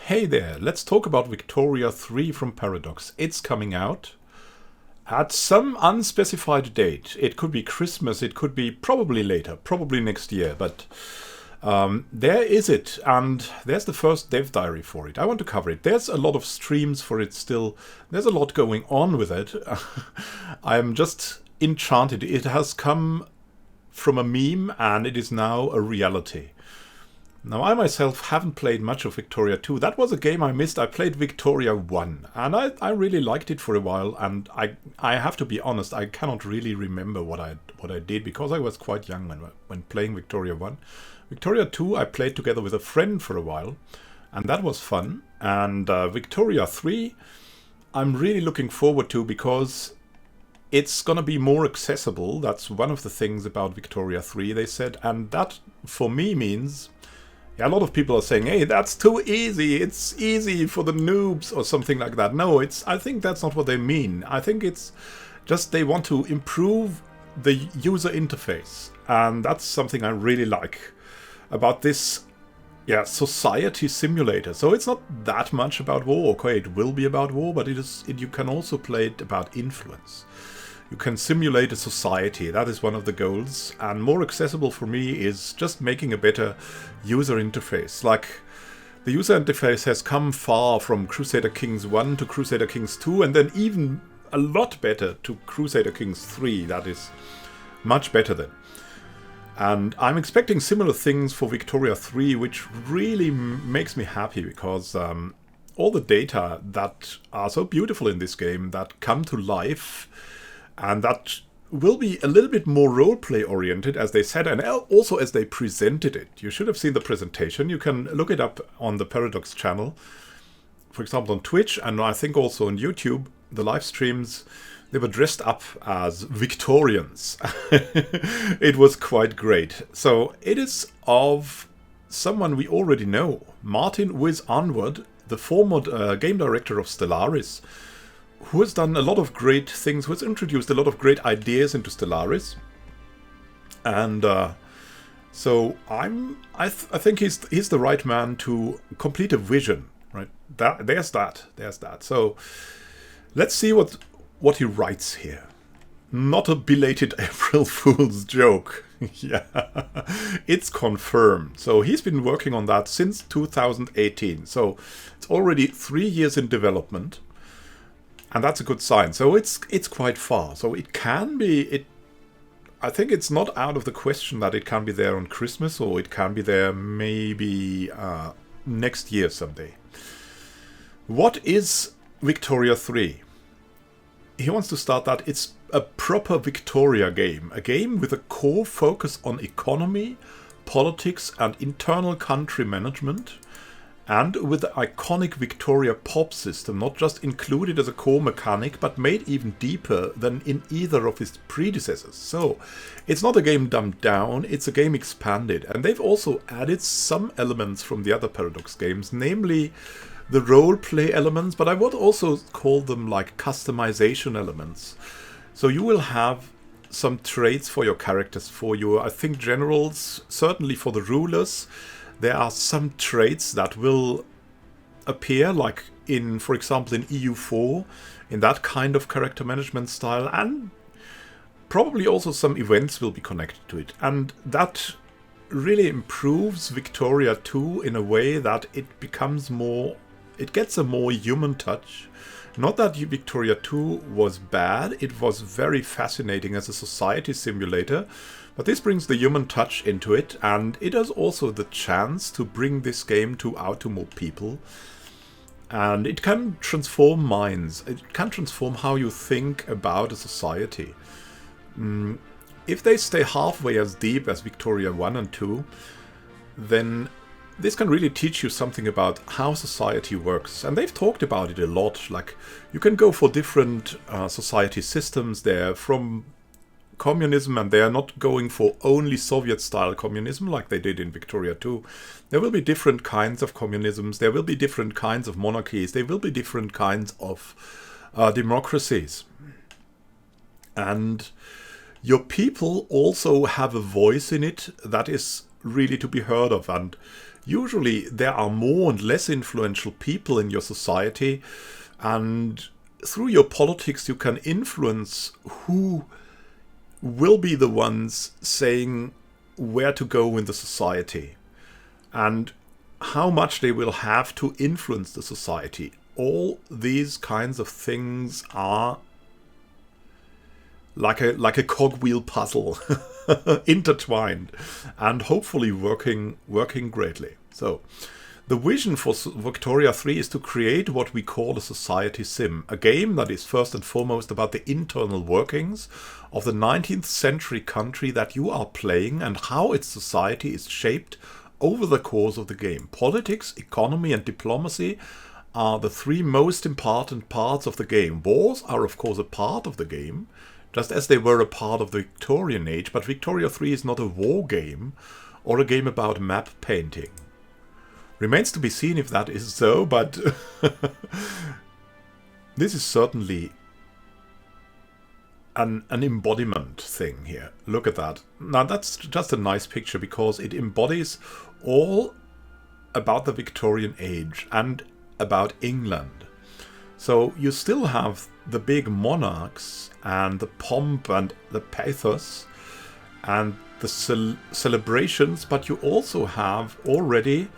Hey there, let's talk about Victoria 3 from Paradox. It's coming out at some unspecified date. It could be Christmas, it could be probably later, probably next year, but there is it, and there's the first dev diary for it. I want to cover it. There's a lot of streams for it still. There's a lot going on with it. I'm just enchanted. It has come from a meme and it is now a reality. Now, I myself haven't played much of Victoria 2. That was a game I missed. I played Victoria 1, and I really liked it for a while, and I have to be honest, I cannot really remember what I did, because I was quite young when playing Victoria 1. Victoria 2 I played together with a friend for a while, and that was fun. And Victoria 3 I'm really looking forward to, because it's gonna be more accessible. That's one of the things about Victoria 3, they said, and that for me means... Yeah, a lot of people are saying, hey, that's too easy, it's easy for the noobs or something like that. No, I think that's not what they mean. I think it's just they want to improve the user interface. And that's something I really like about this society simulator. So it's not that much about war. Okay, it will be about war, but you can also play it about influence. You can simulate a society. That is one of the goals. And more accessible for me is just making a better user interface. Like, the user interface has come far from Crusader Kings 1 to Crusader Kings 2, and then even a lot better to Crusader Kings 3. That is much better then. And I'm expecting similar things for Victoria 3, which really makes me happy, because all the data that are so beautiful in this game, that come to life, and that will be a little bit more roleplay oriented, as they said, and also as they presented it. You should have seen the presentation. You can look it up on the Paradox channel. For example, on Twitch, and I think also on YouTube, the live streams, they were dressed up as Victorians. It was quite great. So it is of someone we already know, Martin Wiz Onward, the former game director of Stellaris, who has done a lot of great things, who has introduced a lot of great ideas into Stellaris. And so I think he's the right man to complete a vision, right? There's that. So let's see what he writes here. Not a belated April Fool's joke. Yeah, it's confirmed. So he's been working on that since 2018. So it's already 3 years in development. And that's a good sign. So it's quite far. So it can be... I think it's not out of the question that it can be there on Christmas, or it can be there maybe next year someday. What is Victoria 3? He wants to start that. It's a proper Victoria game. A game with a core focus on economy, politics and internal country management. And with the iconic Victoria pop system, not just included as a core mechanic, but made even deeper than in either of his predecessors. So, it's not a game dumbed down, it's a game expanded. And they've also added some elements from the other Paradox games, namely the roleplay elements, but I would also call them like customization elements. So you will have some traits for your characters, for your, I think, generals, certainly for the rulers. There are some traits that will appear, like in, for example, in EU4, in that kind of character management style, and probably also some events will be connected to it. And that really improves Victoria 2 in a way that it becomes more... It gets a more human touch. Not that Victoria 2 was bad, it was very fascinating as a society simulator, but this brings the human touch into it, and it has also the chance to bring this game out to more people. And it can transform minds, it can transform how you think about a society. If they stay halfway as deep as Victoria 1 and 2, then this can really teach you something about how society works. And they've talked about it a lot. Like, you can go for different society systems there, from communism, and they are not going for only Soviet-style communism like they did in Victoria 2. There will be different kinds of communisms, there will be different kinds of monarchies, there will be different kinds of democracies. And your people also have a voice in it that is really to be heard of, and usually there are more and less influential people in your society, and through your politics you can influence who will be the ones saying where to go in the society and how much they will have to influence the society. All these kinds of things are like a cogwheel puzzle, intertwined, and hopefully working greatly. So the vision for Victoria 3 is to create what we call a society sim, a game that is first and foremost about the internal workings of the 19th century country that you are playing and how its society is shaped over the course of the game. Politics, economy, and diplomacy are the three most important parts of the game. Wars are of course a part of the game, just as they were a part of the Victorian age, but Victoria 3 is not a war game or a game about map painting. Remains to be seen if that is so, but this is certainly an embodiment thing here. Look at that. Now that's just a nice picture because it embodies all about the Victorian age and about England. So you still have the big monarchs and the pomp and the pathos and the celebrations, but you also have already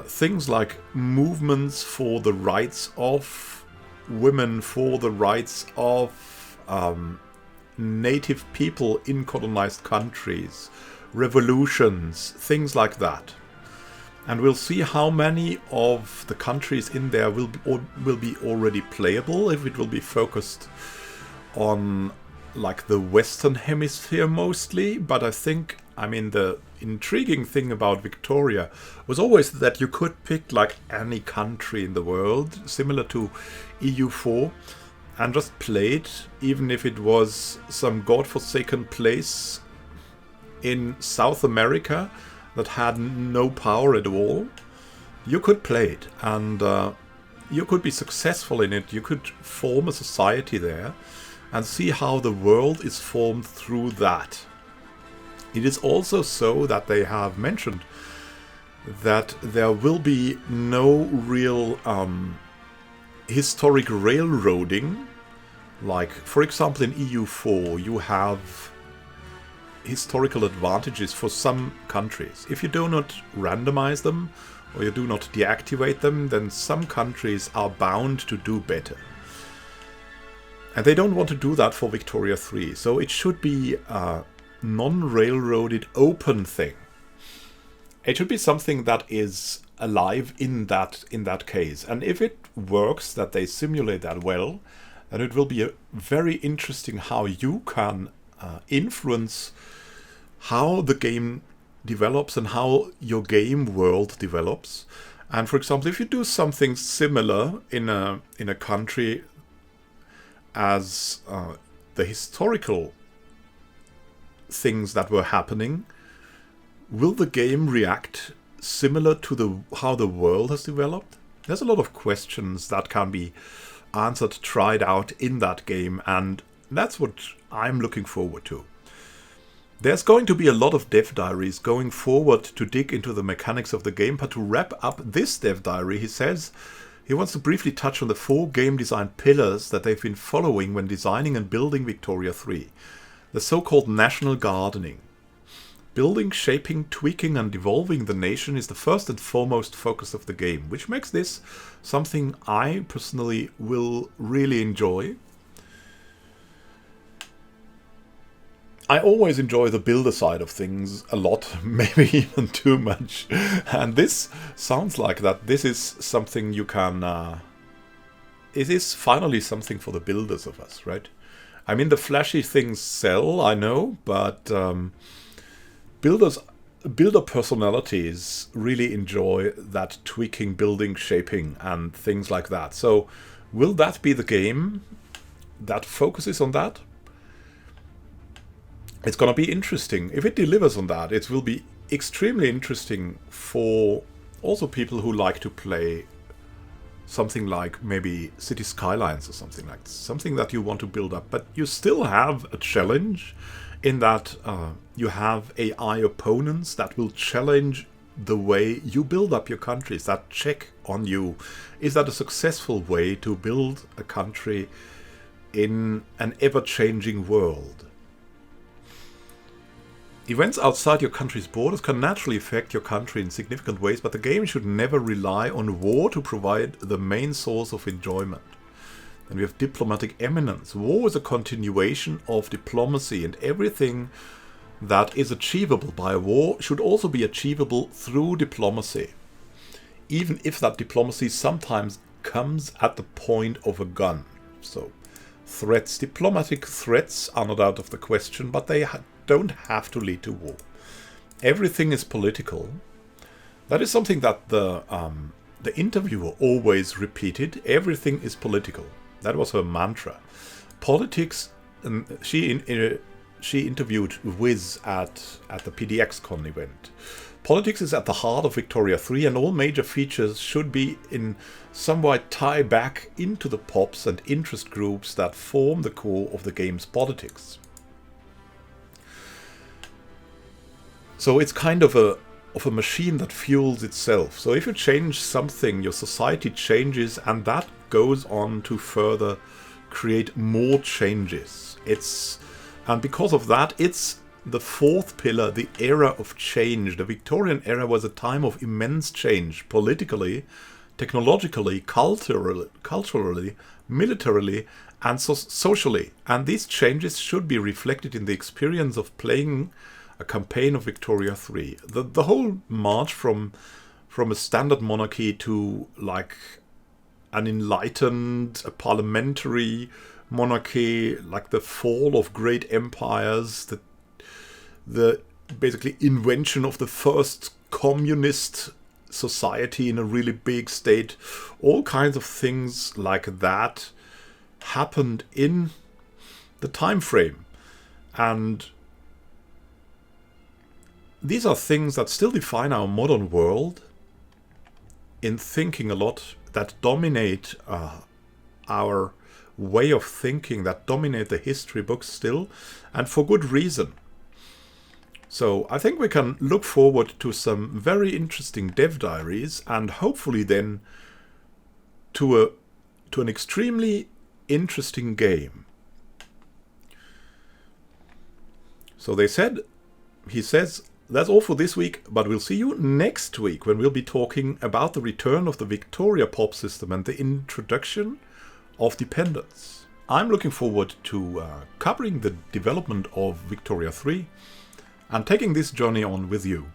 things like movements for the rights of women, for the rights of native people in colonized countries, revolutions, things like that. And we'll see how many of the countries in there will be already playable, if it will be focused on like the Western Hemisphere mostly. But I think, I mean, the intriguing thing about Victoria was always that you could pick like any country in the world, similar to EU4, and just play it, even if it was some godforsaken place in South America that had no power at all. You could play it, and you could be successful in it. You could form a society there and see how the world is formed through that. It is also so that they have mentioned that there will be no real historic railroading. Like, for example, in EU4, you have historical advantages for some countries. If you do not randomize them or you do not deactivate them, then some countries are bound to do better. And they don't want to do that for Victoria 3, so it should be a non-railroaded open thing. It should be something that is alive in that case. And if it works, that they simulate that well, then it will be very interesting how you can influence how the game develops and how your game world develops. And for example, if you do something similar in a country as the historical things that were happening, will the game react similar to how the world has developed? There's a lot of questions that can be answered, tried out in that game, and that's what I'm looking forward to. There's going to be a lot of dev diaries going forward to dig into the mechanics of the game, but to wrap up this dev diary, he says he wants to briefly touch on the 4 game design pillars that they've been following when designing and building Victoria 3. The so-called national gardening. Building, shaping, tweaking and evolving the nation is the first and foremost focus of the game, which makes this something I personally will really enjoy. I always enjoy the builder side of things a lot, maybe even too much. And this sounds like that this is something you can... it is finally something for the builders of us, right? I mean, the flashy things sell, I know, but builder personalities really enjoy that tweaking, building, shaping, and things like that. So, will that be the game that focuses on that? It's going to be interesting. If it delivers on that, it will be extremely interesting for also people who like to play something like maybe City Skylines or something like this. Something that you want to build up, but you still have a challenge in that you have AI opponents that will challenge the way you build up your countries, that check on you. Is that a successful way to build a country in an ever-changing world? Events outside your country's borders can naturally affect your country in significant ways, but the game should never rely on war to provide the main source of enjoyment. And we have diplomatic eminence. War is a continuation of diplomacy, and everything that is achievable by a war should also be achievable through diplomacy, even if that diplomacy sometimes comes at the point of a gun. So threats, diplomatic threats are not out of the question, but they don't have to lead to war. Everything is political. That is something that the interviewer always repeated. Everything is political. That was her mantra. Politics, she interviewed Wiz at the PDXCon event. Politics is at the heart of Victoria 3, and all major features should be in some way tie back into the pops and interest groups that form the core of the game's politics. So it's kind of a machine that fuels itself. So if you change something, your society changes, and that goes on to further create more changes. And because of that, it's the fourth pillar, the era of change. The Victorian era was a time of immense change, politically, technologically, culturally, militarily, and socially. And these changes should be reflected in the experience of playing a campaign of Victoria 3. The whole march from a standard monarchy to like an enlightened, a parliamentary monarchy, like the fall of great empires, the basically invention of the first communist society in a really big state, all kinds of things like that happened in the time frame. And these are things that still define our modern world in thinking a lot, that dominate our way of thinking, that dominate the history books still, and for good reason. So I think we can look forward to some very interesting dev diaries, and hopefully then to an extremely interesting game. So he says, that's all for this week, but we'll see you next week when we'll be talking about the return of the Victoria pop system and the introduction of dependence. I'm looking forward to covering the development of Victoria 3 and taking this journey on with you.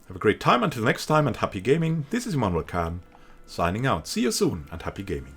Have a great time until next time, and happy gaming. This is Immanuel Can, signing out. See you soon, and happy gaming.